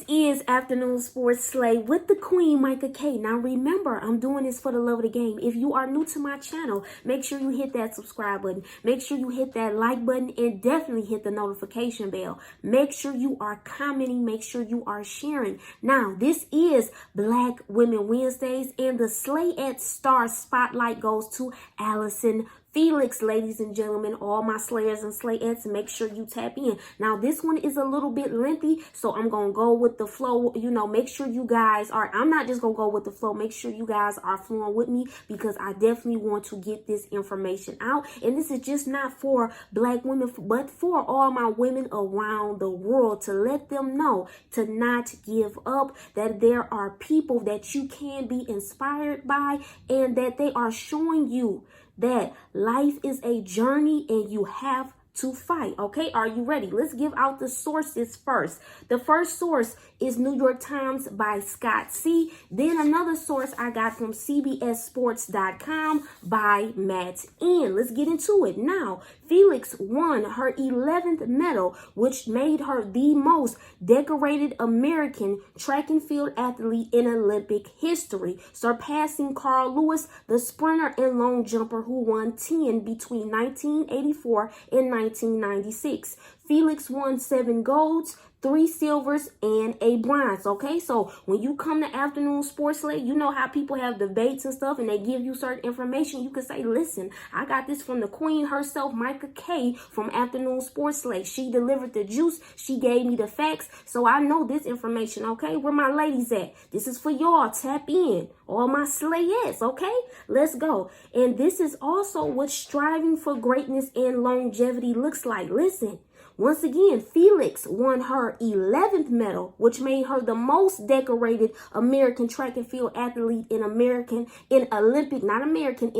This is Afternoon Sports Slay with the Queen, Micah K. Now remember, I'm doing this for the love of the game. If you are new to my channel, make sure you hit that subscribe button. Make sure you hit that like button and definitely hit the notification bell. Make sure you are commenting. Make sure you are sharing. Now, this is Black Women Wednesdays and the Slayette Star Spotlight goes to Allyson Felix, ladies and gentlemen, all my slayers and slayettes, make sure you tap in. Now, this one is a little bit lengthy, so I'm going to go with the flow. You know, make sure you guys are, I'm not just going to go with the flow. Make sure you guys are flowing with me because I definitely want to get this information out. And this is just not for Black women, but for all my women around the world to let them know to not give up, that there are people that you can be inspired by and that they are showing you that life is a journey and you have to fight. Okay, are you ready? Let's give out the sources first. The first source is New York Times by Scott C. Then another source I got from CBSSports.com by Matt N. Let's get into it. Now, Felix won her 11th medal, which made her the most decorated American track and field athlete in Olympic history, surpassing Carl Lewis, the sprinter and long jumper who won 10 between 1984 and 1996. Felix won 7 golds, 3 silvers, and a bronze. Okay, so when you come to Afternoon Sports Slay, you know how people have debates and stuff and they give you certain information. You can say, listen, I got this from the queen herself, Micah K. from Afternoon Sports Slay. She delivered the juice. She gave me the facts. So I know this information, okay? Where my ladies at? This is for y'all. Tap in. All my slayettes, okay? Let's go. And this is also what striving for greatness and longevity looks like. Listen. Once again, Felix won her 11th medal, which made her the most decorated American track and field athlete in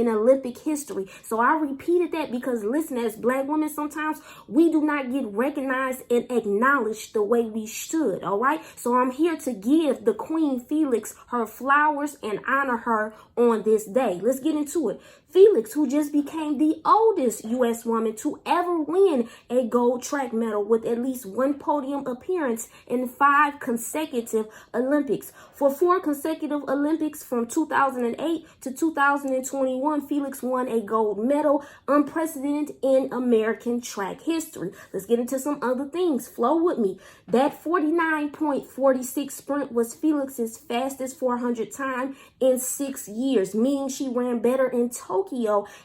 Olympic history. So I repeated that because, listen, as Black women, sometimes we do not get recognized and acknowledged the way we should, all right? So I'm here to give the Queen Felix her flowers and honor her on this day. Let's get into it. Felix, who just became the oldest U.S. woman to ever win a gold track medal with at least 1 podium appearance in 5 consecutive Olympics. For 4 consecutive Olympics from 2008 to 2021, Felix won a gold medal, unprecedented in American track history. Let's get into some other things. Flow with me. That 49.46 sprint was Felix's fastest 400 time in 6 years, meaning she ran better in Tokyo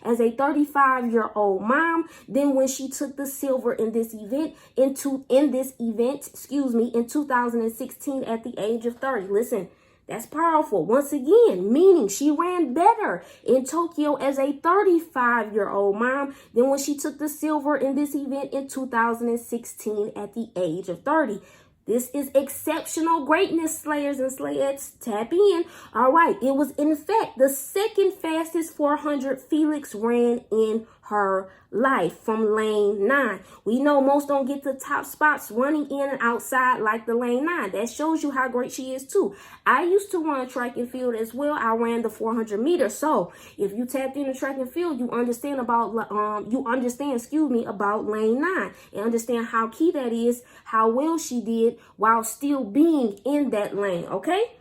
as a 35-year-old mom than when she took the silver in this event in 2016 at the age of 30. Listen, that's powerful. Once again, meaning she ran better in Tokyo as a 35-year-old mom than when she took the silver in this event in 2016 at the age of 30. This is exceptional greatness, slayers and slayettes. Tap in. All right. It was, in fact, the second fastest 400 Felix ran in her life from lane 9. We know most don't get the top spots running in and outside like the lane 9. That shows you how great she is too. I used to run track and field as well. I ran the 400 meters. So if you tapped into track and field, you understand about about lane 9 and understand how key that is, how well she did while still being in that lane. Okay.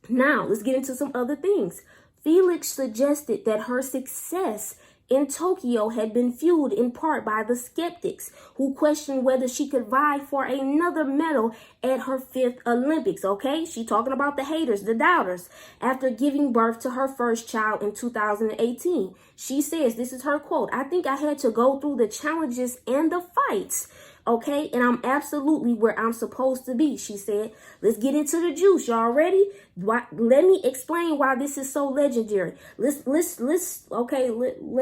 Now let's get into some other things. Felix suggested that her success in Tokyo had been fueled in part by the skeptics who questioned whether she could vie for another medal at her 5th Olympics. Okay, she talking about the haters, the doubters. After giving birth to her first child in 2018, she says, this is her quote, "I think I had to go through the challenges and the fights. Okay, and I'm absolutely where I'm supposed to be," she said. Let's get into the juice. Y'all ready? Let me explain why this is so legendary. Let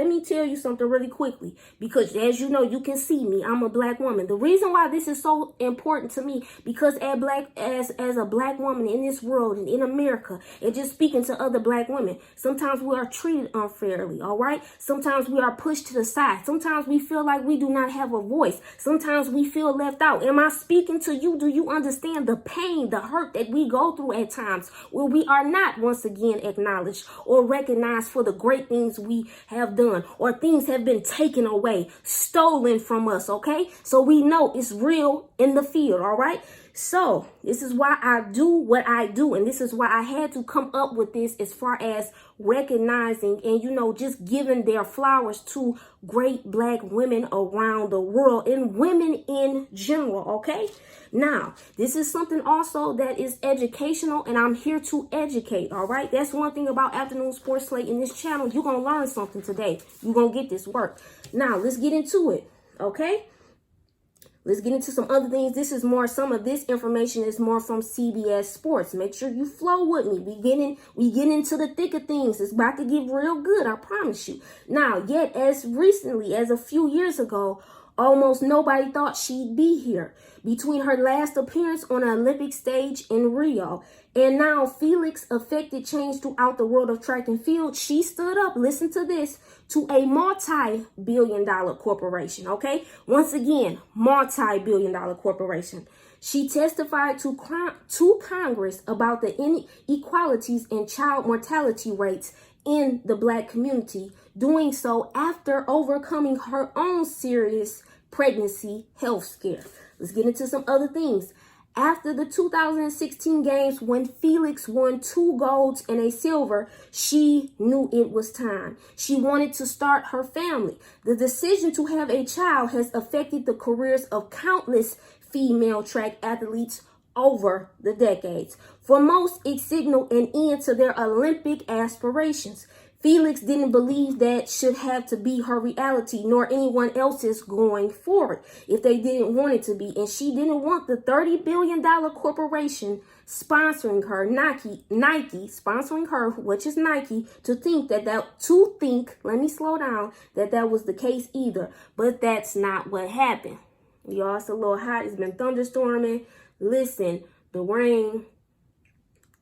me tell you something really quickly, because as you know, you can see me. I'm a Black woman. The reason why this is so important to me, because as a Black woman in this world and in America, and just speaking to other Black women, sometimes we are treated unfairly, all right? Sometimes we are pushed to the side. Sometimes we feel like we do not have a voice. Sometimes we feel left out. Am I speaking to you? Do you understand the pain, the hurt that we go through at times where we are not once again acknowledged or recognized for the great things we have done, or things have been taken away, stolen from us, okay? So we know it's real in the field, all right? So this is why I do what I do, and this is why I had to come up with this as far as recognizing and, you know, just giving their flowers to great Black women around the world and women in general, okay? Now, this is something also that is educational, and I'm here to educate, all right? That's one thing about Afternoon Sports Slate in this channel. You're going to learn something today. You're going to get this work. Now, let's get into it, okay? Let's get into some other things. This is more, some of this information is more from CBS Sports. Make sure you flow with me. We get into the thick of things. It's about to get real good, I promise you. Now, yet as recently as a few years ago, almost nobody thought she'd be here. Between her last appearance on an Olympic stage in Rio and now Felix affected change throughout the world of track and field, she stood up, listen to this, to a multi-billion-dollar corporation, okay? Once again, multi-billion-dollar corporation. She testified to Congress about the inequalities in child mortality rates in the Black community, doing so after overcoming her own serious pregnancy health scare. Let's get into some other things. After the 2016 games, when Felix won 2 golds and a silver, she knew it was time. She wanted to start her family. The decision to have a child has affected the careers of countless female track athletes over the decades. For most, it signaled an end to their Olympic aspirations. Felix didn't believe that should have to be her reality, nor anyone else's going forward if they didn't want it to be. And she didn't want the $30 billion corporation sponsoring her, Nike sponsoring her, which is Nike, to think let me slow down, that was the case either. But that's not what happened. Y'all, it's a little hot. It's been thunderstorming. Listen, the rain,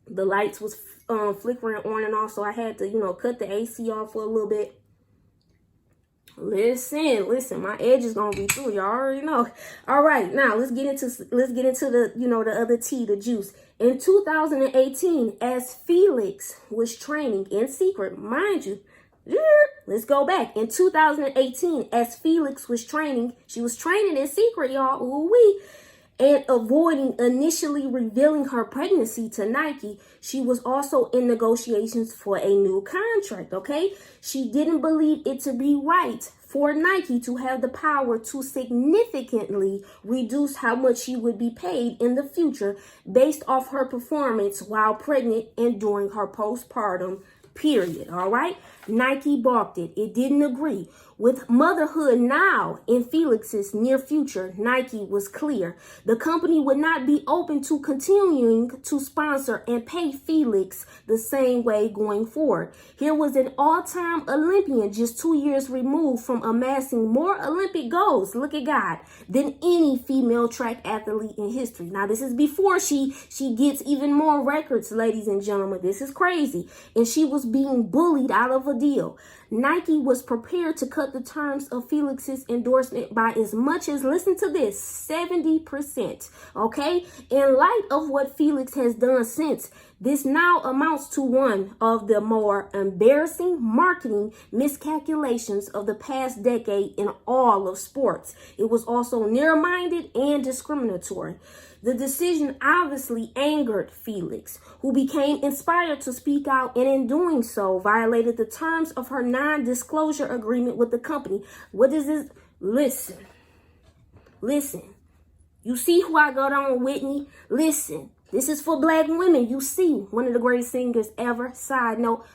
the lights was flickering on and off, so I had to, you know, cut the AC off for a little bit. Listen, my edge is gonna be through. Y'all already know. All right, now let's get into the, you know, the other tea, the juice. In 2018, as Felix was training in secret, mind you, let's go back. In 2018, as Felix was training, she was training in secret, y'all. Ooh-wee. And avoiding initially revealing her pregnancy to Nike, she was also in negotiations for a new contract, okay? She didn't believe it to be right for Nike to have the power to significantly reduce how much she would be paid in the future based off her performance while pregnant and during her postpartum period, all right? Nike balked it. It didn't agree. With motherhood now in Felix's near future, Nike was clear. The company would not be open to continuing to sponsor and pay Felix the same way going forward. Here was an all-time Olympian just 2 years removed from amassing more Olympic golds, look at God, than any female track athlete in history. Now, this is before she gets even more records, ladies and gentlemen. This is crazy. And she was being bullied out of a deal. Nike was prepared to cut the terms of Felix's endorsement by as much as, listen to this, 70%, okay? In light of what Felix has done since, this now amounts to one of the more embarrassing marketing miscalculations of the past decade in all of sports. It was also narrow-minded and discriminatory. The decision obviously angered Felix, who became inspired to speak out, and in doing so, violated the terms of her non-disclosure agreement with the company. What is this? Listen. You see who I got on, Whitney? Listen. This is for Black women. You see, one of the greatest singers ever. Side note,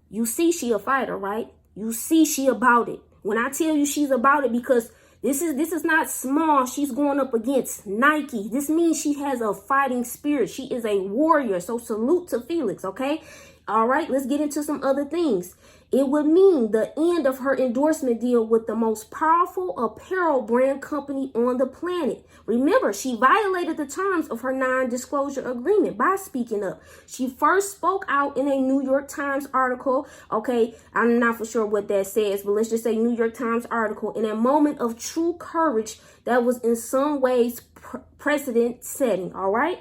you see she a fighter, right? You see she about it. When I tell you she's about it, because this is not small. She's going up against Nike. This means she has a fighting spirit. She is a warrior. So salute to Felix, okay? All right, let's get into some other things. It would mean the end of her endorsement deal with the most powerful apparel brand company on the planet. Remember, she violated the terms of her non-disclosure agreement by speaking up. She first spoke out in a New York Times article. Okay, I'm not for sure what that says, but let's just say New York Times article, in a moment of true courage that was in some ways precedent setting, all right?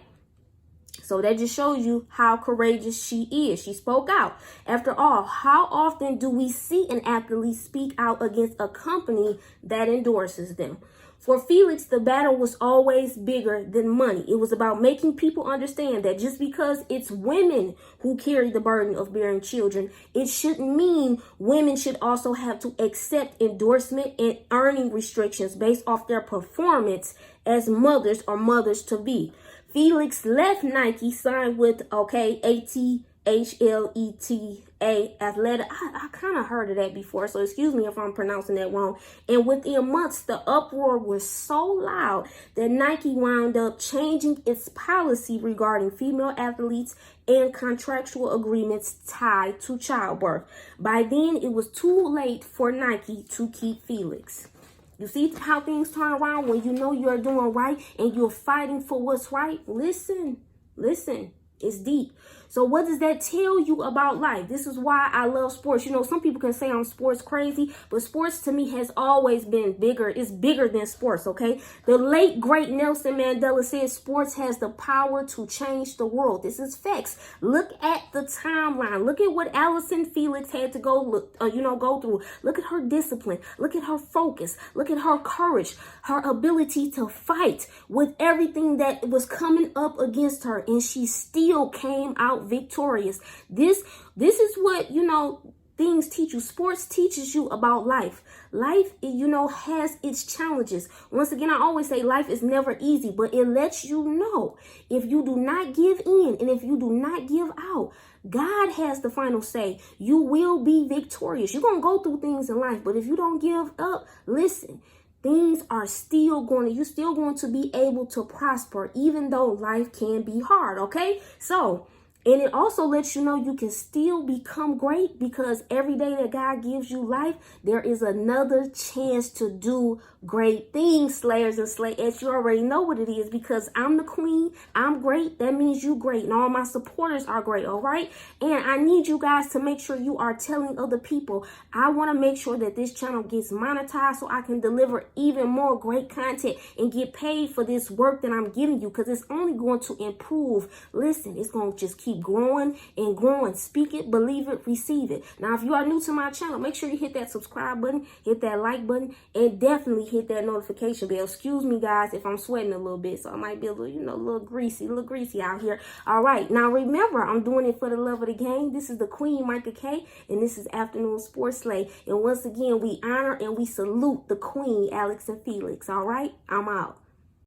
So that just shows you how courageous she is. She spoke out. After all, how often do we see an athlete speak out against a company that endorses them? For Felix, the battle was always bigger than money. It was about making people understand that just because it's women who carry the burden of bearing children, it shouldn't mean women should also have to accept endorsement and earning restrictions based off their performance as mothers or mothers to be. Felix left Nike, signed with, ATHLETA Athletic. I kind of heard of that before, so excuse me if I'm pronouncing that wrong. And within months, the uproar was so loud that Nike wound up changing its policy regarding female athletes and contractual agreements tied to childbirth. By then, it was too late for Nike to keep Felix. You see how things turn around when you know you're doing right and you're fighting for what's right? Listen, it's deep. So what does that tell you about life? This is why I love sports. You know, some people can say I'm sports crazy, but sports to me has always been bigger. It's bigger than sports, okay? The late, great Nelson Mandela said sports has the power to change the world. This is facts. Look at the timeline. Look at what Allyson Felix had to go through. Look at her discipline. Look at her focus. Look at her courage, her ability to fight with everything that was coming up against her, and she still came out victorious. This is what, things teach you. Sports teaches you about life. Life, has its challenges. Once again, I always say life is never easy, but it lets you know if you do not give in and if you do not give out, God has the final say. You will be victorious. You're going to go through things in life, but if you don't give up, listen, things are you're still going to be able to prosper, even though life can be hard, okay? So, and it also lets you know you can still become great, because every day that God gives you life, there is another chance to do great things, Slayers and Slayettes. You already know what it is, because I'm the queen. I'm great. That means you great. And all my supporters are great, all right? And I need you guys to make sure you are telling other people. I want to make sure that this channel gets monetized so I can deliver even more great content and get paid for this work that I'm giving you, because it's only going to improve. Listen, it's going to just keep growing and growing. Speak it, believe it, receive it. Now, if you are new to my channel, make sure you hit that subscribe button, hit that like button, and definitely hit that notification bell. Excuse me, guys, if I'm sweating a little bit, so I might be a little, a little greasy out here. All right, now remember, I'm doing it for the love of the game. This is the Queen, Micah K, and this is Afternoon Sports Slay. And once again, we honor and we salute the Queen, Allyson Felix. All right, I'm out.